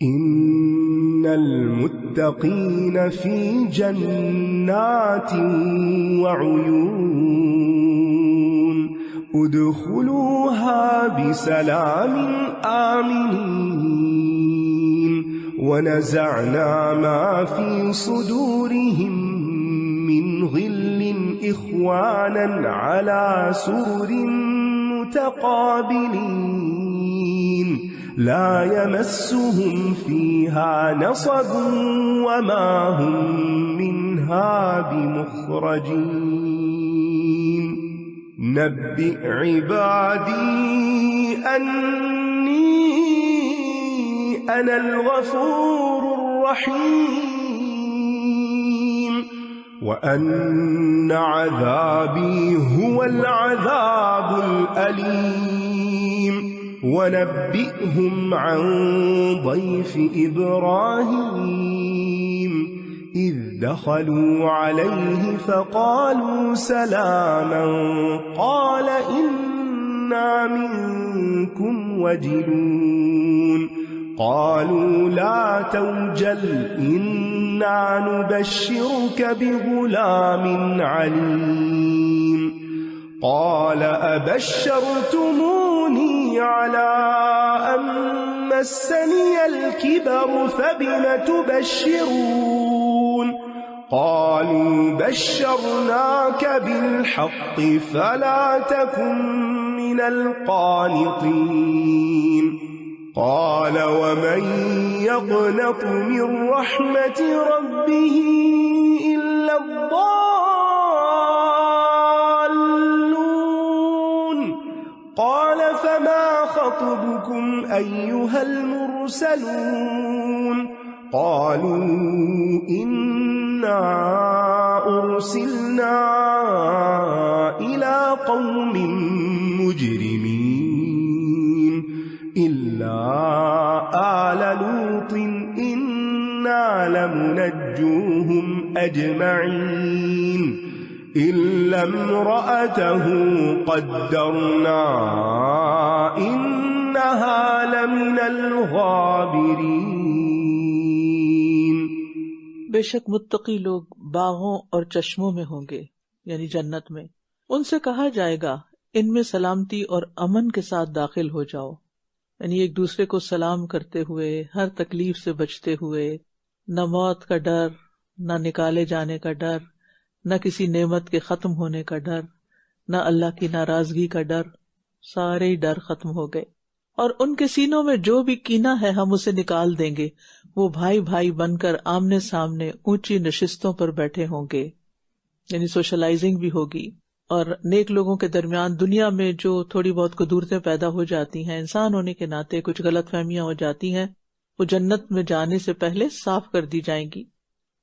إن المتقين في جنات وعيون ادخلوها بسلام آمنين ونزعنا ما في صدورهم من غل إخوانا على سرر متقابلين لا يمسهم فيها نصب وما هم منها بمخرجين نبئ عبادي أني أنا الغفور الرحيم وأن عذابي هو العذاب الأليم ونبئهم عن ضيف إبراهيم إذ دخلوا عليه فقالوا سلاما قال إنا منكم وجلون قالوا لا توجل إنا نبشرك بغلام عليم قال أبشرتموني على أن مسني الكبر فبم تبشرون قالوا بشرناك بالحق فلا تكن من القانطين قال ومن يقنط من رحمة ربه إلا الضالون قال فما خطبكم أيها المرسلون قالوا إنا أرسلنا إلى قوم مجرمين إلا آل لوط إنا لمنجوهم أجمعين إلا امرأته قدرنا إنها لمن الغابرين. بے شک متقی لوگ باغوں اور چشموں میں ہوں گے، یعنی جنت میں. ان سے کہا جائے گا ان میں سلامتی اور امن کے ساتھ داخل ہو جاؤ، یعنی ایک دوسرے کو سلام کرتے ہوئے، ہر تکلیف سے بچتے ہوئے، نہ موت کا ڈر، نہ نکالے جانے کا ڈر، نہ کسی نعمت کے ختم ہونے کا ڈر، نہ اللہ کی ناراضگی کا ڈر. سارے ہی ڈر ختم ہو گئے. اور ان کے سینوں میں جو بھی کینہ ہے ہم اسے نکال دیں گے. وہ بھائی بھائی بن کر آمنے سامنے اونچی نشستوں پر بیٹھے ہوں گے، یعنی سوشلائزنگ بھی ہوگی. اور نیک لوگوں کے درمیان دنیا میں جو تھوڑی بہت قدورتیں پیدا ہو جاتی ہیں، انسان ہونے کے ناطے کچھ غلط فہمیاں ہو جاتی ہیں، وہ جنت میں جانے سے پہلے صاف کر دی جائیں گی.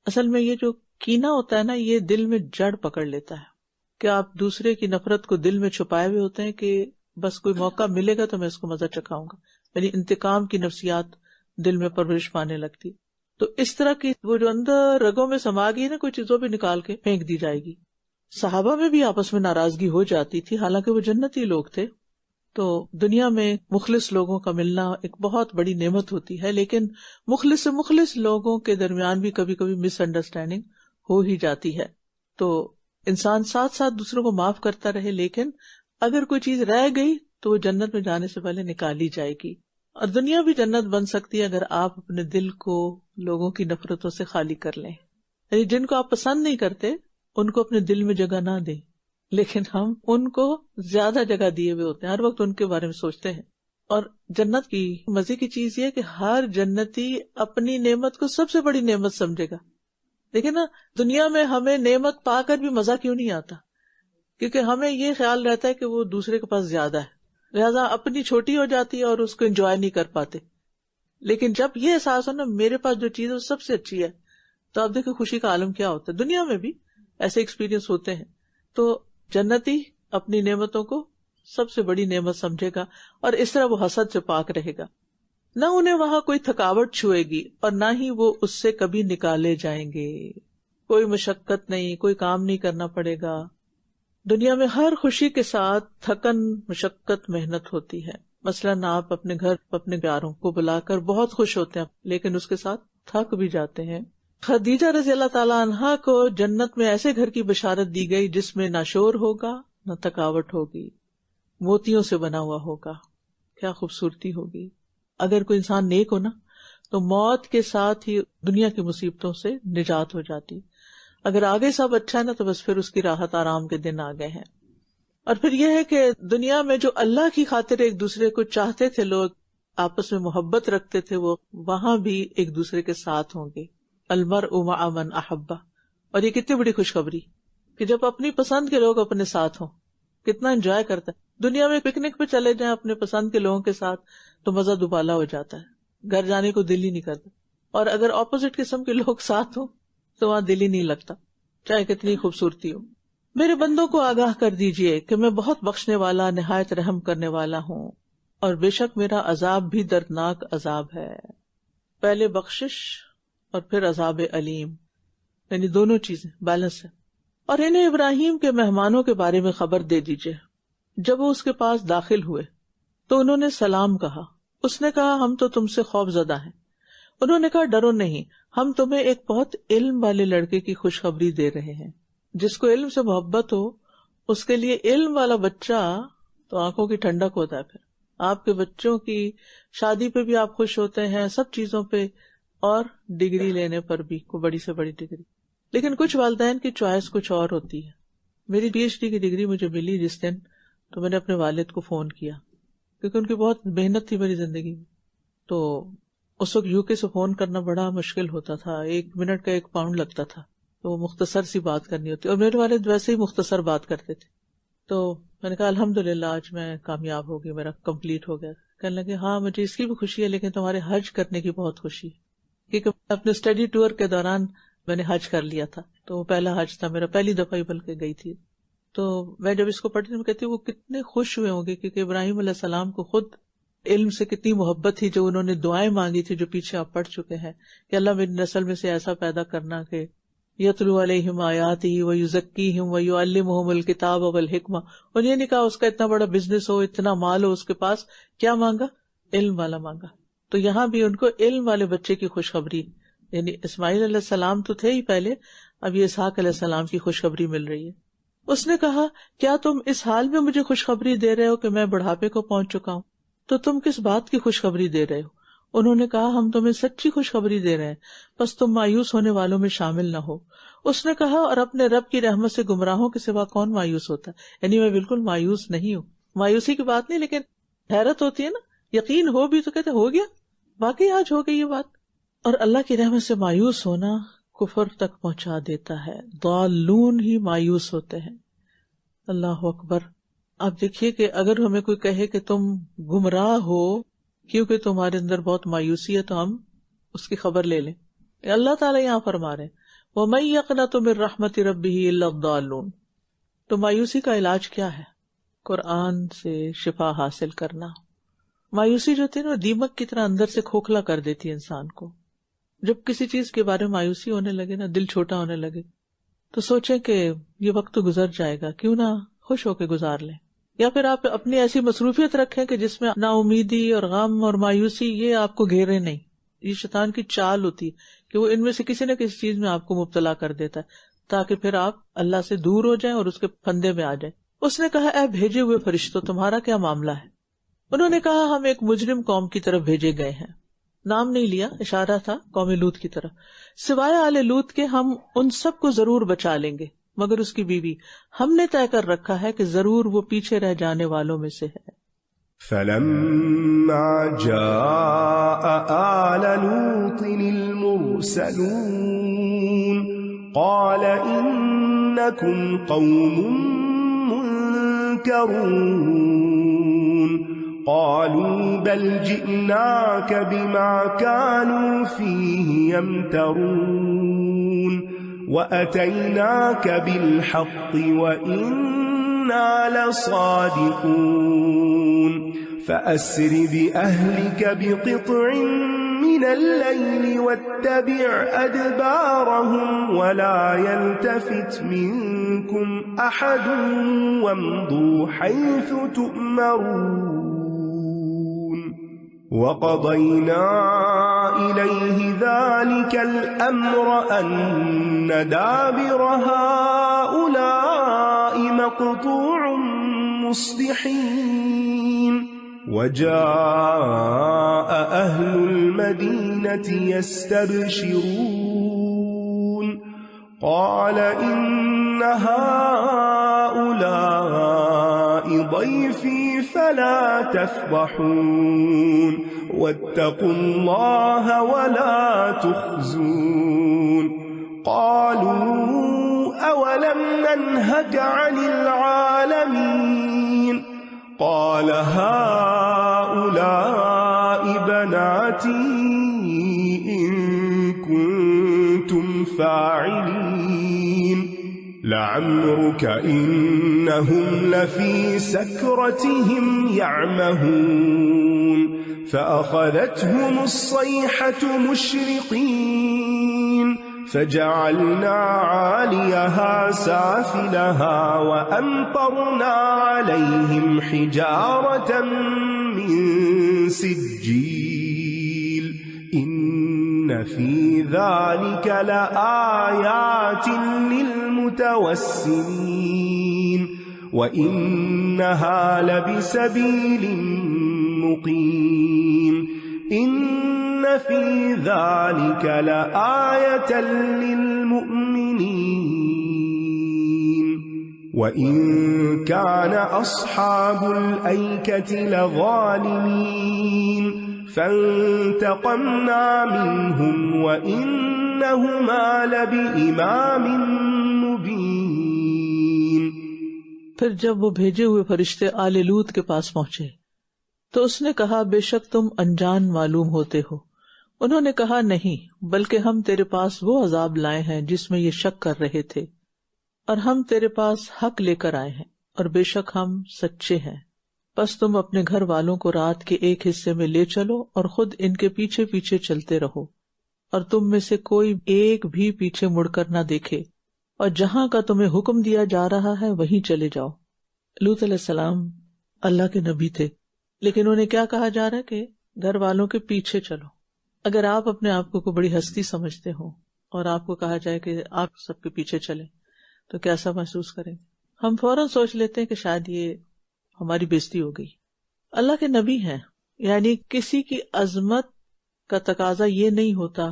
اصل میں یہ جو کینہ ہوتا ہے نا، یہ دل میں جڑ پکڑ لیتا ہے کہ آپ دوسرے کی نفرت کو دل میں چھپائے ہوئے ہوتے ہیں کہ بس کوئی موقع ملے گا تو میں اس کو مزہ چکھاؤں گا، یعنی انتقام کی نفسیات دل میں پرورش پانے لگتی. تو اس طرح کی وہ جو اندر رگوں میں سما گئی نا، کوئی چیزوں بھی نکال کے پھینک دی جائے گی. صحابہ میں بھی آپس میں ناراضگی ہو جاتی تھی، حالانکہ وہ جنتی لوگ تھے. تو دنیا میں مخلص لوگوں کا ملنا ایک بہت بڑی نعمت ہوتی ہے، لیکن مخلص سے مخلص لوگوں کے درمیان بھی کبھی کبھی مس انڈرسٹینڈنگ ہو ہی جاتی ہے. تو انسان ساتھ ساتھ دوسروں کو معاف کرتا رہے، لیکن اگر کوئی چیز رہ گئی تو وہ جنت میں جانے سے پہلے نکالی جائے گی. اور دنیا بھی جنت بن سکتی ہے اگر آپ اپنے دل کو لوگوں کی نفرتوں سے خالی کر لیں. یعنی جن کو آپ پسند نہیں کرتے ان کو اپنے دل میں جگہ نہ دیں، لیکن ہم ان کو زیادہ جگہ دیے ہوئے ہوتے ہیں، ہر وقت ان کے بارے میں سوچتے ہیں. اور جنت کی مزے کی چیز یہ کہ ہر جنتی اپنی نعمت کو سب سے بڑی نعمت سمجھے گا. دیکھیں نا، دنیا میں ہمیں نعمت پا کر بھی مزہ کیوں نہیں آتا؟ کیونکہ ہمیں یہ خیال رہتا ہے کہ وہ دوسرے کے پاس زیادہ ہے، لہذا اپنی چھوٹی ہو جاتی ہے اور اس کو انجوائے نہیں کر پاتے. لیکن جب یہ احساس ہو نا میرے پاس جو چیز ہے وہ سب سے اچھی ہے، تو آپ دیکھیں خوشی کا عالم کیا ہوتا ہے. دنیا میں بھی ایسے ایکسپیرینس ہوتے ہیں. تو جنتی اپنی نعمتوں کو سب سے بڑی نعمت سمجھے گا اور اس طرح وہ حسد سے پاک رہے گا. نہ انہیں وہاں کوئی تھکاوٹ چھوئے گی اور نہ ہی وہ اس سے کبھی نکالے جائیں گے. کوئی مشقت نہیں، کوئی کام نہیں کرنا پڑے گا. دنیا میں ہر خوشی کے ساتھ تھکن، مشقت، محنت ہوتی ہے. مثلاً آپ اپنے گھر اپنے پیاروں کو بلا کر بہت خوش ہوتے ہیں لیکن اس کے ساتھ تھک بھی جاتے ہیں. خدیجہ رضی اللہ تعالیٰ عنہا کو جنت میں ایسے گھر کی بشارت دی گئی جس میں نہ شور ہوگا نہ تھکاوٹ ہوگی، موتیوں سے بنا ہوا ہوگا. کیا خوبصورتی ہوگی. اگر کوئی انسان نیک ہو نا تو موت کے ساتھ ہی دنیا کی مصیبتوں سے نجات ہو جاتی. اگر آگے سب اچھا ہے نا تو بس پھر اس کی راحت آرام کے دن آ گئے ہیں. اور پھر یہ ہے کہ دنیا میں جو اللہ کی خاطر ایک دوسرے کو چاہتے تھے، لوگ آپس میں محبت رکھتے تھے، وہ وہاں بھی ایک دوسرے کے ساتھ ہوں گے. المرء مع من احبہ. اور یہ کتنی بڑی خوشخبری کہ جب اپنی پسند کے لوگ اپنے ساتھ ہوں کتنا انجوائے کرتا ہے. دنیا میں پکنک پہ چلے جائیں اپنے پسند کے لوگوں کے ساتھ تو مزہ دوبالا ہو جاتا ہے، گھر جانے کو دل ہی نہیں کرتا. اور اگر اپوزٹ قسم کے لوگ ساتھ ہوں تو وہاں دل ہی نہیں لگتا، چاہے کتنی خوبصورتی ہو. میرے بندوں کو آگاہ کر دیجئے کہ میں بہت بخشنے والا نہایت رحم کرنے والا ہوں، اور بے شک میرا عذاب بھی دردناک عذاب ہے. پہلے بخشش اور پھر عذاب علیم، یعنی دونوں چیزیں بیلنس ہے. اور انہیں ابراہیم کے مہمانوں کے بارے میں خبر دے دیجئے. جب وہ اس کے پاس داخل ہوئے تو انہوں نے سلام کہا. اس نے کہا ہم تو تم سے خوف زدہ ہیں. انہوں نے کہا ڈرو نہیں، ہم تمہیں ایک بہت علم والے لڑکے کی خوشخبری دے رہے ہیں. جس کو علم سے محبت ہو اس کے لیے علم والا بچہ تو آنکھوں کی ٹھنڈک ہوتا ہے. پھر آپ کے بچوں کی شادی پہ بھی آپ خوش ہوتے ہیں، سب چیزوں پہ، اور ڈگری لینے پر بھی، کوئی بڑی سے بڑی ڈگری. لیکن کچھ والدین کی چوائس کچھ اور ہوتی ہے. میری پی ایچ ڈی کی ڈگری مجھے ملی جس دن تو میں نے اپنے والد کو فون کیا کیونکہ ان کی بہت محنت تھی میری زندگی میں. تو اس وقت یو کے سے فون کرنا بڑا مشکل ہوتا تھا، 1 منٹ کا 1 پاؤنڈ لگتا تھا، تو وہ مختصر سی بات کرنی ہوتی، اور میرے والد ویسے ہی مختصر بات کرتے تھے. تو میں نے کہا الحمدللہ آج میں کامیاب ہو گئی، میرا کمپلیٹ ہو گیا. کہنے لگے ہاں مجھے اس کی بھی خوشی ہے لیکن تمہارے حج کرنے کی بہت خوشی ہے، کیونکہ اپنے اسٹڈی ٹور کے دوران میں نے حج کر لیا تھا. تو وہ پہلا حج تھا میرا، پہلی دفعہ ہی بلکہ گئی تھی. تو میں جب اس کو پڑھتی ہوں کہتی ہوں وہ کتنے خوش ہوئے ہوں گے، کیونکہ ابراہیم علیہ السلام کو خود علم سے کتنی محبت تھی، جو انہوں نے دعائیں مانگی تھی جو پیچھے آپ پڑھ چکے ہیں کہ اللہ میری نسل میں سے ایسا پیدا کرنا کہ یتلو علیہم آیاتہ ویزکیہم ویعلمہم الکتاب والحکمہ. اور یہ نہیں کہا اس کا اتنا بڑا بزنس ہو، اتنا مال ہو اس کے پاس، کیا مانگا؟ علم والا مانگا. تو یہاں بھی ان کو علم والے بچے کی خوشخبری، یعنی اسماعیل علیہ السلام تو تھے ہی پہلے، اب یہ اسحاق علیہ السلام کی خوشخبری مل رہی ہے. اس نے کہا کیا تم اس حال میں مجھے خوشخبری دے رہے ہو کہ میں بڑھاپے کو پہنچ چکا ہوں؟ تو تم کس بات کی خوشخبری دے رہے ہو؟ انہوں نے کہا ہم تمہیں سچی خوشخبری دے رہے ہیں، بس تم مایوس ہونے والوں میں شامل نہ ہو. اس نے کہا اور اپنے رب کی رحمت سے گمراہوں کے سوا کون مایوس ہوتا ہے؟ یعنی میں بالکل مایوس نہیں ہوں. مایوسی کی بات نہیں، لیکن حیرت ہوتی ہے نا، یقین ہو بھی تو کہتے ہو گیا، واقعی آج ہو گئی یہ بات. اور اللہ کی رحمت سے مایوس ہونا کفر تک پہنچا دیتا ہے. ضالون ہی مایوس ہوتے ہیں. اللہ اکبر. آپ دیکھیے کہ اگر ہمیں کوئی کہے کہ تم گمراہ ہو کیونکہ تمہارے اندر بہت مایوسی ہے تو ہم اس کی خبر لے لیں. اللہ تعالیٰ یہاں فرما رہے ہیں وَمَن يَقْنَطُ مِن رَحْمَةِ رَبِّهِ إِلَّا الضَّالُّونَ. تو مایوسی کا علاج کیا ہے؟ قرآن سے شفا حاصل کرنا. مایوسی جو تھی نا دیمک کی طرح اندر سے کھوکھلا کر دیتی ہے انسان کو. جب کسی چیز کے بارے میں مایوسی ہونے لگے نا، دل چھوٹا ہونے لگے، تو سوچیں کہ یہ وقت تو گزر جائے گا، کیوں نہ خوش ہو کے گزار لیں. یا پھر آپ اپنی ایسی مصروفیت رکھیں کہ جس میں نا امیدی اور غم اور مایوسی یہ آپ کو گھیرے نہیں. یہ شیطان کی چال ہوتی ہے کہ وہ ان میں سے کسی نہ کسی چیز میں آپ کو مبتلا کر دیتا ہے تاکہ پھر آپ اللہ سے دور ہو جائیں اور اس کے پھندے میں آ جائیں. اس نے کہا اے بھیجے ہوئے فرشتوں تمہارا کیا معاملہ ہے؟ انہوں نے کہا ہم ایک مجرم قوم کی طرف بھیجے گئے ہیں. نام نہیں لیا، اشارہ تھا قوم لوط کی طرف. سوائے آل لوط کے ہم ان سب کو ضرور بچا لیں گے مگر اس کی بیوی. ہم نے طے کر رکھا ہے کہ ضرور وہ پیچھے رہ جانے والوں میں سے ہے. فَلَمَّا جَاءَ آلَ لُوطٍ الْمُرْسَلُونَ قَالَ إِنَّكُمْ قَوْمٌ مُنْكَرُونَ قالوا بل جئناك بما كانوا فيه يمترون وأتيناك بالحق وإنا لصادقون فأسر بأهلك بقطع من الليل واتبع أدبارهم ولا يلتفت منكم أحد وامضوا حيث تؤمرون. وَقَضَيْنَا إِلَيْهِ ذَلِكَ الْأَمْرَ أَنَّ دَابِرَ هَؤُلَاءِ مَقْطُوعٌ مُصْبِحِينَ وَجَاءَ أَهْلُ الْمَدِينَةِ يَسْتَبْشِرُونَ قَالَ إِنَّ هَؤُلَاءِ ضَيْفِي فَلَا تَفْضَحُونِ وَاتَّقُوا اللَّهَ وَلَا تُخْزُونِ قَالُوا أَوَلَمْ نَنْهَكَ عَنِ الْعَالَمِينَ قَالَ هَؤُلَاءِ بَنَاتِي إِن كُنتُمْ فَاعِلِينَ لَعَمْرُكَ إِنَّهُمْ لَفِي سَكْرَتِهِمْ يَعْمَهُونَ فَأَخَذَتْهُمُ الصَّيْحَةُ مُشْرِقِينَ فَجَعَلْنَا عَالِيَهَا سَافِلَهَا وَأَمْطَرْنَا عَلَيْهِمْ حِجَارَةً مِّن سِجِّيلٍ إِنَّ فِي ذَلِكَ لَآيَاتٍ لِّلْمُتَوَسِّمِينَ وَإِنَّهَا لَبِسَبِيلٍ مُّقِيمٍ إِنَّ فِي ذَلِكَ لَآيَةً لِّلْمُؤْمِنِينَ وَإِن كَانَ أَصْحَابُ الْأَيْكَةِ لَظَالِمِينَ فَانْتَقَمْنَا مِنْهُمْ وَإِنَّهُمَا لَبِإِمَامٍ مُبِينٍ۔ پھر جب وہ بھیجے ہوئے فرشتے آل لوط کے پاس پہنچے تو اس نے کہا بے شک تم انجان معلوم ہوتے ہو۔ انہوں نے کہا نہیں، بلکہ ہم تیرے پاس وہ عذاب لائے ہیں جس میں یہ شک کر رہے تھے، اور ہم تیرے پاس حق لے کر آئے ہیں، اور بے شک ہم سچے ہیں۔ پس تم اپنے گھر والوں کو رات کے ایک حصے میں لے چلو اور خود ان کے پیچھے پیچھے چلتے رہو، اور تم میں سے کوئی ایک بھی پیچھے مڑ کر نہ دیکھے، اور جہاں کا تمہیں حکم دیا جا رہا ہے وہیں چلے جاؤ۔ لوط علیہ السلام اللہ کے نبی تھے، لیکن انہیں کیا کہا جا رہا ہے کہ گھر والوں کے پیچھے چلو۔ اگر آپ اپنے آپ کو کوئی بڑی ہستی سمجھتے ہو اور آپ کو کہا جائے کہ آپ سب کے پیچھے چلیں تو کیسا محسوس کریں؟ ہم فوراً سوچ لیتے ہیں کہ شاید یہ ہماری بےزتی ہو گئی۔ اللہ کے نبی ہیں، یعنی کسی کی عظمت کا تقاضا یہ نہیں ہوتا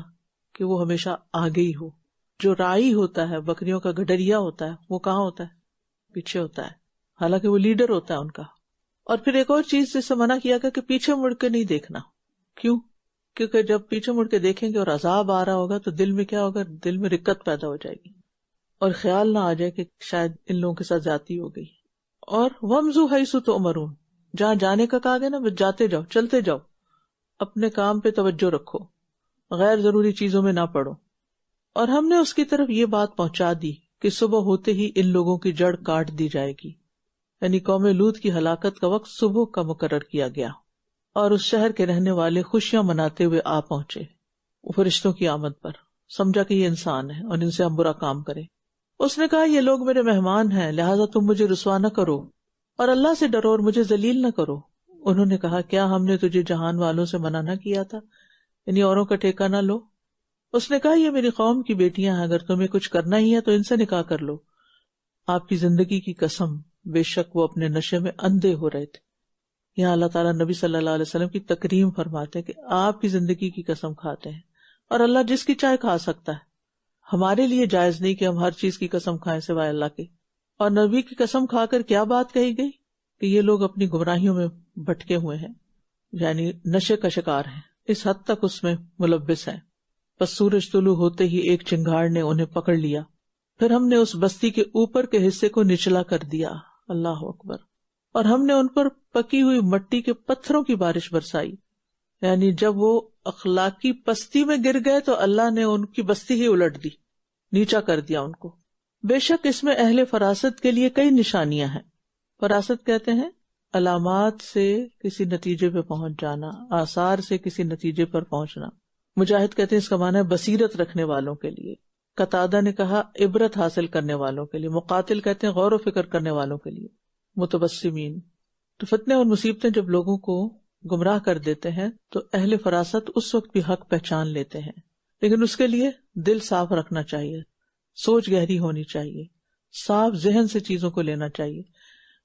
کہ وہ ہمیشہ آگے ہی ہو۔ جو راعی ہوتا ہے، بکریوں کا گڈریا ہوتا ہے، وہ کہاں ہوتا ہے؟ پیچھے ہوتا ہے، حالانکہ وہ لیڈر ہوتا ہے ان کا۔ اور پھر ایک اور چیز جس سے منع کیا گیا کہ پیچھے مڑ کے نہیں دیکھنا۔ کیوں؟ کیونکہ جب پیچھے مڑ کے دیکھیں گے اور عذاب آ رہا ہوگا تو دل میں کیا ہوگا؟ دل میں رکت پیدا ہو جائے گی، اور خیال نہ آ جائے کہ شاید ان لوگوں کے ساتھ زیادتی ہو گئی۔ اور وَامْضُوا حَيْثُ تُؤْمَرُونَ، جہاں جانے کا کہا گیا نا، بس جاتے جاؤ، چلتے جاؤ، اپنے کام پہ توجہ رکھو، غیر ضروری چیزوں میں نہ پڑو۔ اور ہم نے اس کی طرف یہ بات پہنچا دی کہ صبح ہوتے ہی ان لوگوں کی جڑ کاٹ دی جائے گی، یعنی قوم لوط کی ہلاکت کا وقت صبح کا مقرر کیا گیا، اور اس شہر کے رہنے والے خوشیاں مناتے ہوئے آ پہنچے فرشتوں کی آمد پر۔ سمجھا کہ یہ انسان ہے اور ان سے ہم برا کام کریں۔ اس نے کہا یہ لوگ میرے مہمان ہیں، لہٰذا تم مجھے رسوا نہ کرو اور اللہ سے ڈرو اور مجھے ذلیل نہ کرو۔ انہوں نے کہا کیا ہم نے تجھے جہان والوں سے منع نہ کیا تھا، یعنی اوروں کا ٹھیکہ نہ لو۔ اس نے کہا یہ میری قوم کی بیٹیاں ہیں، اگر تمہیں کچھ کرنا ہی ہے تو ان سے نکاح کر لو۔ آپ کی زندگی کی قسم، بے شک وہ اپنے نشے میں اندھے ہو رہے تھے۔ یہاں اللہ تعالیٰ نبی صلی اللہ علیہ وسلم کی تکریم فرماتے ہیں کہ آپ کی زندگی کی قسم کھاتے ہیں، اور اللہ جس کی چاہے کھا سکتا ہے۔ ہمارے لیے جائز نہیں کہ ہم ہر چیز کی قسم کھائیں سوائے اللہ کے۔ اور نبی کی قسم کھا کر کیا بات کہی گئی کہ یہ لوگ اپنی گمراہیوں میں بھٹکے ہوئے ہیں، یعنی نشے کا شکار ہیں، اس حد تک اس میں ملبس ہیں۔ بس سورج طلوع ہوتے ہی ایک چنگاڑ نے انہیں پکڑ لیا، پھر ہم نے اس بستی کے اوپر کے حصے کو نچلا کر دیا، اللہ اکبر، اور ہم نے ان پر پکی ہوئی مٹی کے پتھروں کی بارش برسائی، یعنی جب وہ اخلاقی پستی میں گر گئے تو اللہ نے ان کی بستی ہی الٹ دی، نیچا کر دیا ان کو۔ بے شک اس میں اہل فراست کے لیے کئی نشانیاں ہیں۔ فراست کہتے ہیں علامات سے کسی نتیجے پہ پہنچ جانا، آثار سے کسی نتیجے پر پہنچنا۔ مجاہد کہتے ہیں اس کا معنی ہے بصیرت رکھنے والوں کے لیے، قتادہ نے کہا عبرت حاصل کرنے والوں کے لیے، مقاتل کہتے ہیں غور و فکر کرنے والوں کے لیے، متبسمین۔ تو فتنے اور مصیبتیں جب لوگوں کو گمراہ کر دیتے ہیں تو اہل فراست اس وقت بھی حق پہچان لیتے ہیں، لیکن اس کے لیے دل صاف رکھنا چاہیے، سوچ گہری ہونی چاہیے، صاف ذہن سے چیزوں کو لینا چاہیے،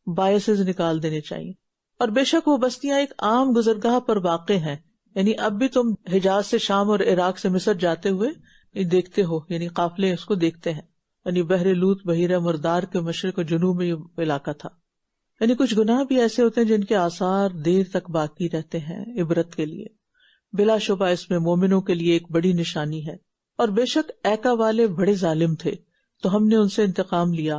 بایسز نکال دینے چاہیے۔ اور بے شک وہ بستیاں ایک عام گزرگاہ پر واقع ہیں، یعنی اب بھی تم حجاز سے شام اور عراق سے مصر جاتے ہوئے دیکھتے ہو، یعنی قافلے اس کو دیکھتے ہیں، یعنی بحر لوط بحیرہ مردار کے مشرق و جنوب میں یہ علاقہ تھا۔ یعنی کچھ گناہ بھی ایسے ہوتے ہیں جن کے آثار دیر تک باقی رہتے ہیں عبرت کے لیے، بلا شبہ اس میں مومنوں کے لیے ایک بڑی نشانی ہے۔ اور بے شک ایکا والے بڑے ظالم تھے تو ہم نے ان سے انتقام لیا،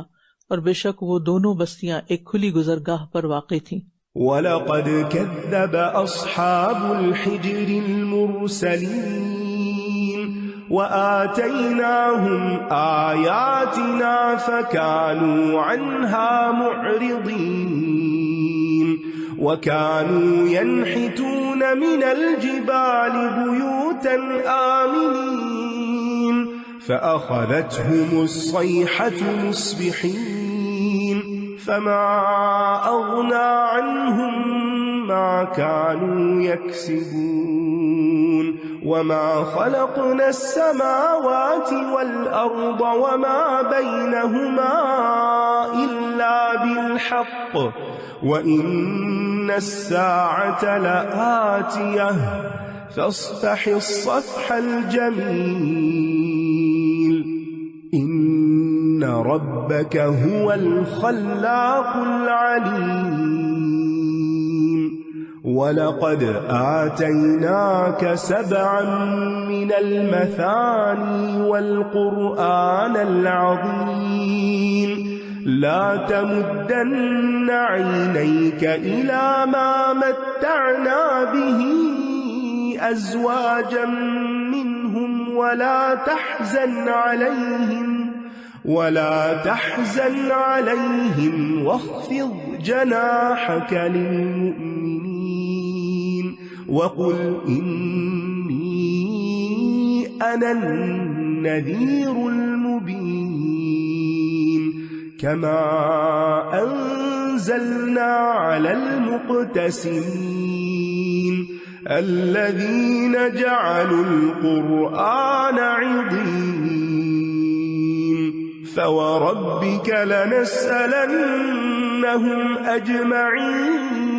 اور بے شک وہ دونوں بستیاں ایک کھلی گزرگاہ پر واقع تھیں۔ وَلَقَدْ كَذَّبَ أَصْحَابُ الْحِجْرِ الْمُرْسَلِينَ وَآتَيْنَاهُمْ آيَاتِنَا فَكَانُوا عَنْهَا مُعْرِضِينَ وَكَانُوا يَنْحِتُونَ مِنَ الْجِبَالِ بُيُوتًا آمِنِينَ فَأَخَذَتْهُمُ الصَّيْحَةُ مُصْبِحِينَ فَمَا أَغْنَى عَنْهُمْ مَا كَانُوا يَكْسِبُونَ وَمَا خَلَقْنَا السَّمَاوَاتِ وَالْأَرْضَ وَمَا بَيْنَهُمَا إِلَّا بِالْحَقِّ وَإِنَّ السَّاعَةَ لَآتِيَةٌ فَاصْفَحِ الصَّفْحَ الْجَمِيلَ إِنَّ رَبَّكَ هُوَ الْخَلَّاقُ الْعَلِيمُ وَلَقَدْ آتَيْنَاكَ 7 مِنَ الْمَثَانِي وَالْقُرْآنَ الْعَظِيمَ لَا تَمُدَّنَّ عَيْنَيْكَ إِلَى مَا مَتَّعْنَا بِهِ أَزْوَاجًا مِّنْهُمْ وَلَا تحزن عليهم واخفض جناحك للمؤمنين وقل إني أنا النذير المبين كما أنزلنا على المقتسمين الذين جعلوا القرآن عضين فوربك لنسألنهم أجمعين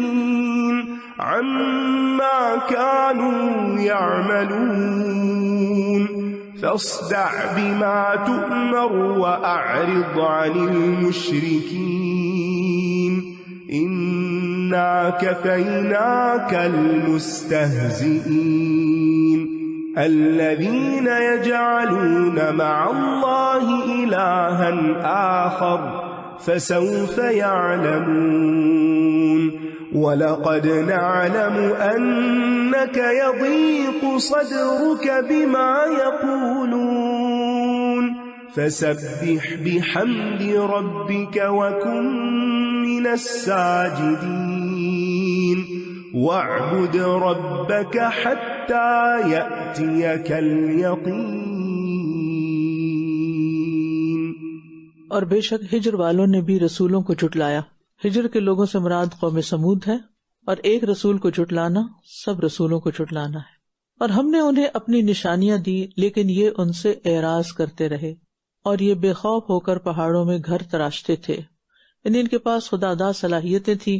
عما كانوا يعملون فاصدع بما تؤمر وأعرض عن المشركين إنا كفيناك المستهزئين الذين يجعلون مع الله إلها آخر فسوف يعلمون وَلَقَدْ نَعْلَمُ أَنَّكَ يَضِيقُ صَدْرُكَ بِمَا يَقُولُونَ فَسَبِّحْ بِحَمْدِ رَبِّكَ وَكُن مِّنَ السَّاجِدِينَ وَاعْبُدْ رَبَّكَ حَتَّى يَأْتِيَكَ الْيَقِينُ۔ اور بے شک ہجر والوں نے بھی رسولوں کو جھٹلایا۔ ہجر کے لوگوں سے مراد قوم سمود ہے، اور ایک رسول کو جھٹلانا سب رسولوں کو جھٹلانا ہے۔ اور ہم نے انہیں اپنی نشانیاں دی، لیکن یہ ان سے اعراض کرتے رہے، اور یہ بے خوف ہو کر پہاڑوں میں گھر تراشتے تھے۔ یعنی ان کے پاس خداداد صلاحیتیں تھیں،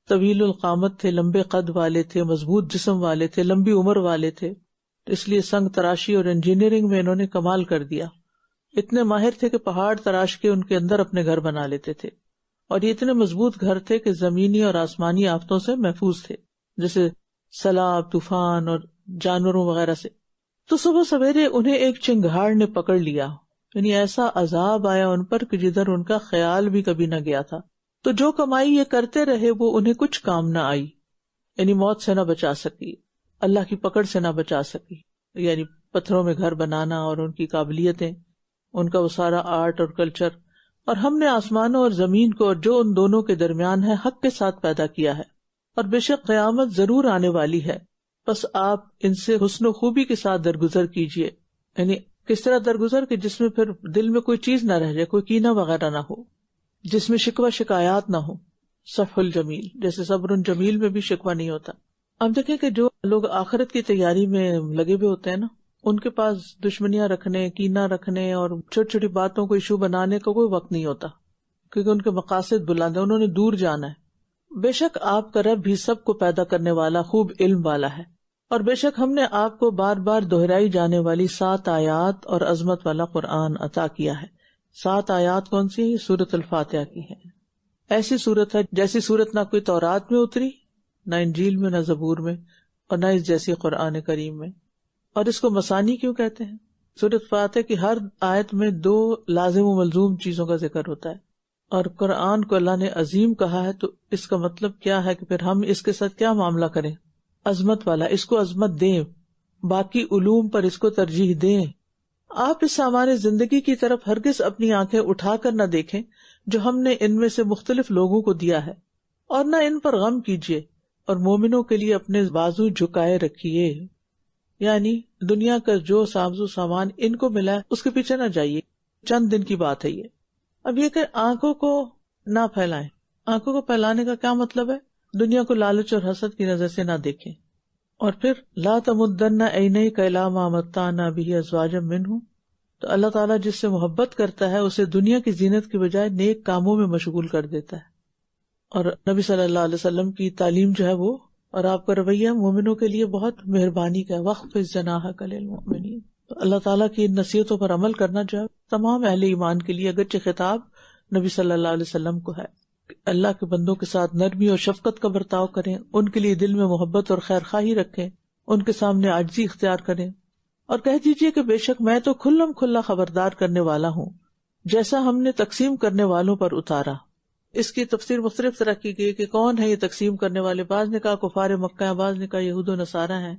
طویل القامت تھے، لمبے قد والے تھے، مضبوط جسم والے تھے، لمبی عمر والے تھے، اس لیے سنگ تراشی اور انجینئرنگ میں انہوں نے کمال کر دیا۔ اتنے ماہر تھے کہ پہاڑ تراش کے ان کے اندر اپنے گھر بنا لیتے تھے، اور یہ اتنے مضبوط گھر تھے کہ زمینی اور آسمانی آفتوں سے محفوظ تھے، جیسے سیلاب، طوفان اور جانوروں وغیرہ سے۔ تو صبح سویرے انہیں ایک چنگھاڑ نے پکڑ لیا، یعنی ایسا عذاب آیا ان پر کہ جدھر ان کا خیال بھی کبھی نہ گیا تھا۔ تو جو کمائی یہ کرتے رہے وہ انہیں کچھ کام نہ آئی، یعنی موت سے نہ بچا سکی، اللہ کی پکڑ سے نہ بچا سکی، یعنی پتھروں میں گھر بنانا اور ان کی قابلیتیں، ان کا وہ سارا آرٹ اور کلچر۔ اور ہم نے آسمانوں اور زمین کو اور جو ان دونوں کے درمیان ہے حق کے ساتھ پیدا کیا ہے، اور بے شک قیامت ضرور آنے والی ہے، بس آپ ان سے حسن و خوبی کے ساتھ درگزر کیجئے۔ یعنی کس طرح درگزر کہ جس میں پھر دل میں کوئی چیز نہ رہ جائے، کوئی کینہ وغیرہ نہ ہو، جس میں شکوہ شکایات نہ ہو، صفح الجمیل، جیسے صبر جمیل میں بھی شکوہ نہیں ہوتا۔ اب دیکھیں کہ جو لوگ آخرت کی تیاری میں لگے ہوئے ہوتے ہیں نا، ان کے پاس دشمنیاں رکھنے، کینہ رکھنے اور چھوٹی چھوٹی باتوں کو ایشو بنانے کا کوئی وقت نہیں ہوتا، کیونکہ ان کے مقاصد بلند ہیں، انہوں نے دور جانا ہے۔ بے شک آپ کا رب بھی سب کو پیدا کرنے والا خوب علم والا ہے، اور بے شک ہم نے آپ کو بار بار دہرائی جانے والی 7 آیات اور عظمت والا قرآن عطا کیا ہے۔ 7 آیات کون سی ہیں؟ یہ سورۃ الفاتحہ کی ہے۔ ایسی سورت ہے جیسی سورت نہ کوئی تورات میں اتری، نہ انجیل میں، نہ زبور میں، اور نہ اس جیسی قرآن کریم میں۔ اور اس کو مثانی کیوں کہتے ہیں؟ سورۃ فاتحہ کی ہر آیت میں 2 لازم و ملزوم چیزوں کا ذکر ہوتا ہے، اور قرآن کو اللہ نے عظیم کہا ہے، تو اس کا مطلب کیا ہے کہ پھر ہم اس کے ساتھ کیا معاملہ کریں؟ عظمت والا، اس کو عظمت دیں، باقی علوم پر اس کو ترجیح دیں۔ آپ اس ہمارے زندگی کی طرف ہرگز اپنی آنکھیں اٹھا کر نہ دیکھیں جو ہم نے ان میں سے مختلف لوگوں کو دیا ہے، اور نہ ان پر غم کیجیے، اور مومنوں کے لیے اپنے بازو جھکائے رکھیے۔ یعنی دنیا کا جو ساز و سامان ان کو ملا ہے اس کے پیچھے نہ جائیے، چند دن کی بات ہے یہ۔ اب یہ کہ آنکھوں کو نہ پھیلائیں۔ آنکھوں کو پھیلانے کا کیا مطلب ہے؟ دنیا کو لالچ اور حسد کی نظر سے نہ دیکھیں۔ اور پھر لا تمدن عینیک الی ما متعنا بہ ازواجا منہم، تو اللہ تعالیٰ جس سے محبت کرتا ہے اسے دنیا کی زینت کی بجائے نیک کاموں میں مشغول کر دیتا ہے۔ اور نبی صلی اللہ علیہ وسلم کی تعلیم جو ہے وہ اور آپ کا رویہ مومنوں کے لیے بہت مہربانی کا ہے، وَخْفِضْ جَنَاحَكَ لِلْمُؤْمِنِينَ۔ تو اللہ تعالیٰ کی ان نصیحتوں پر عمل کرنا جو ہے تمام اہل ایمان کے لیے، اگرچہ خطاب نبی صلی اللہ علیہ وسلم کو ہے، اللہ کے بندوں کے ساتھ نرمی اور شفقت کا برتاؤ کریں، ان کے لیے دل میں محبت اور خیر خواہی رکھیں، ان کے سامنے عاجزی اختیار کریں، اور کہہ دیجیے کہ بے شک میں تو کھلم کھلا خبردار کرنے والا ہوں، جیسا ہم نے تقسیم کرنے والوں پر اتارا۔ اس کی تفسیر مختلف طرح کی گئی کہ کون ہے یہ تقسیم کرنے والے۔ بعض نے کہا کفار مکہ ہیں، بعض نے کہا یہود و نصارہ ہیں،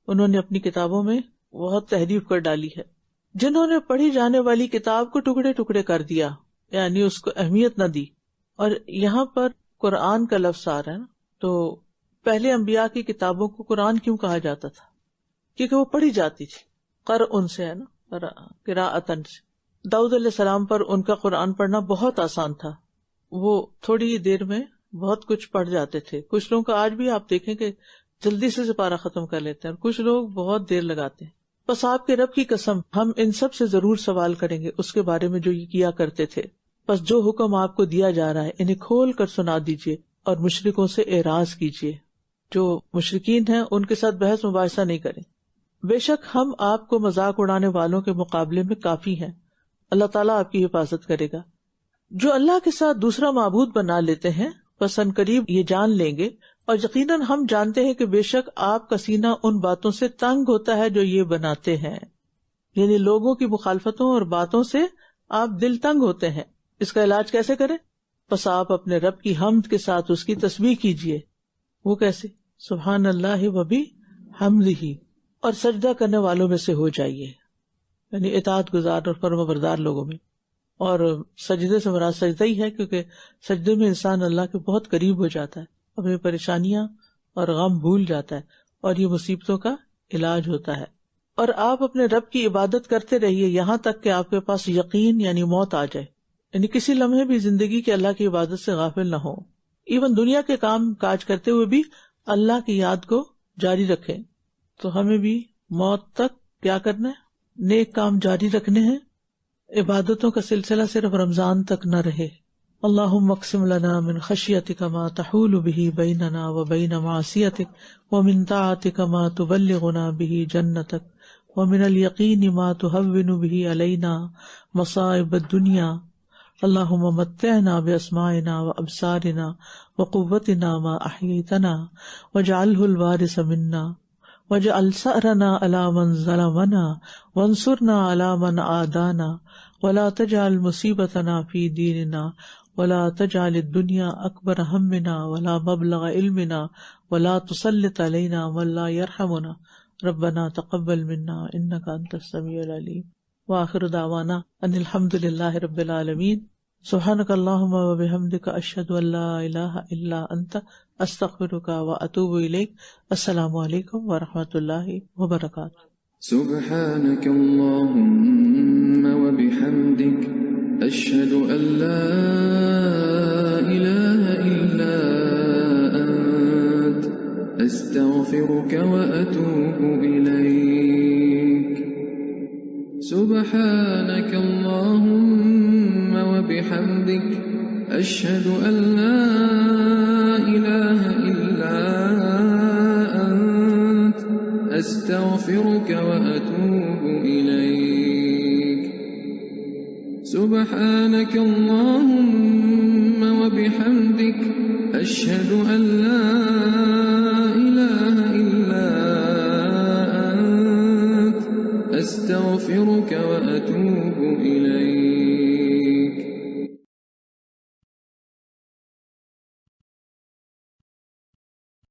انہوں نے اپنی کتابوں میں بہت تحریف کر ڈالی ہے، جنہوں نے پڑھی جانے والی کتاب کو ٹکڑے ٹکڑے کر دیا، یعنی اس کو اہمیت نہ دی۔ اور یہاں پر قرآن کا لفظ آ رہا ہے نا، تو پہلے انبیاء کی کتابوں کو قرآن کیوں کہا جاتا تھا؟ کیونکہ وہ پڑھی جاتی تھی، قرأن سے ہے نا، قراءتن سے۔ داؤد علیہ السلام پر ان کا قرآن پڑھنا بہت آسان تھا، وہ تھوڑی دیر میں بہت کچھ پڑھ جاتے تھے۔ کچھ لوگوں کا آج بھی آپ دیکھیں کہ جلدی سے سپارہ ختم کر لیتے ہیں، اور کچھ لوگ بہت دیر لگاتے ہیں۔ بس آپ کے رب کی قسم ہم ان سب سے ضرور سوال کریں گے اس کے بارے میں جو یہ کیا کرتے تھے۔ بس جو حکم آپ کو دیا جا رہا ہے انہیں کھول کر سنا دیجیے اور مشرکوں سے اعراض کیجیے۔ جو مشرکین ہیں ان کے ساتھ بحث مباحثہ نہیں کریں۔ بے شک ہم آپ کو مذاق اڑانے والوں کے مقابلے میں کافی ہیں، اللہ تعالیٰ آپ کی حفاظت کرے گا۔ جو اللہ کے ساتھ دوسرا معبود بنا لیتے ہیں بس ان قریب یہ جان لیں گے، اور یقیناً ہم جانتے ہیں کہ بے شک آپ کا سینہ ان باتوں سے تنگ ہوتا ہے جو یہ بناتے ہیں، یعنی لوگوں کی مخالفتوں اور باتوں سے آپ دل تنگ ہوتے ہیں۔ اس کا علاج کیسے کریں؟ بس آپ اپنے رب کی حمد کے ساتھ اس کی تسبیح کیجیے۔ وہ کیسے؟ سبحان اللہ و بحمدہ، اور سجدہ کرنے والوں میں سے ہو جائیے، یعنی اطاعت گزار اور فرمانبردار لوگوں میں۔ اور سجدے سے مراد سجدہ ہی ہے، کیونکہ سجدے میں انسان اللہ کے بہت قریب ہو جاتا ہے، اپنی پریشانیاں اور غم بھول جاتا ہے، اور یہ مصیبتوں کا علاج ہوتا ہے۔ اور آپ اپنے رب کی عبادت کرتے رہیے یہاں تک کہ آپ کے پاس یقین یعنی موت آ جائے، یعنی کسی لمحے بھی زندگی کے اللہ کی عبادت سے غافل نہ ہو۔ ایون دنیا کے کام کاج کرتے ہوئے بھی اللہ کی یاد کو جاری رکھیں۔ تو ہمیں بھی موت تک کیا کرنا ہے؟ نیک کام جاری رکھنے ہیں، عبادتوں کا سلسلہ صرف رمضان تک نہ رہے۔ اللہم اقسم لنا من خشیتک ما تحول به بیننا وبین معصیتک ومن طاعتک ما تبلغنا به جنتک ومن الیقین ما تهون به علینا مصائب الدنیا اللہم متعنا باسماعنا وابصارنا وقوتنا ما احییتنا واجعلہ الوارث منا واجعل ثأرنا على من ظلمنا وانصرنا على من عادانا ولا تجعل مصیبتنا فی دیننا ولا تجعل الدنیا اکبر ہمنا ولا مبلغ علمنا ولا تسلط علینا من لا یرحمنا ربنا تقبل منا انک انت السمیع العلیم وآخر دعوانا ان الحمد للہ رب العالمین سبحانک اللہم وبحمدک اشہد ان لا الہ الا انت استغفرک واتوب الیک۔ السلام علیکم ورحمۃ اللہ وبرکاتہ۔ سبحانك اللهم وبحمدك أشهد أن لا إله إلا أنت أستغفرك وأتوب إليك. سبحانك اللهم وبحمدك أشهد أن لا إله إلا أنت أستغفرك وأتوب إليك. سبحانك اللهم وبحمدك أشهد أن لا إله إلا أنت أستغفرك وأتوب إليك.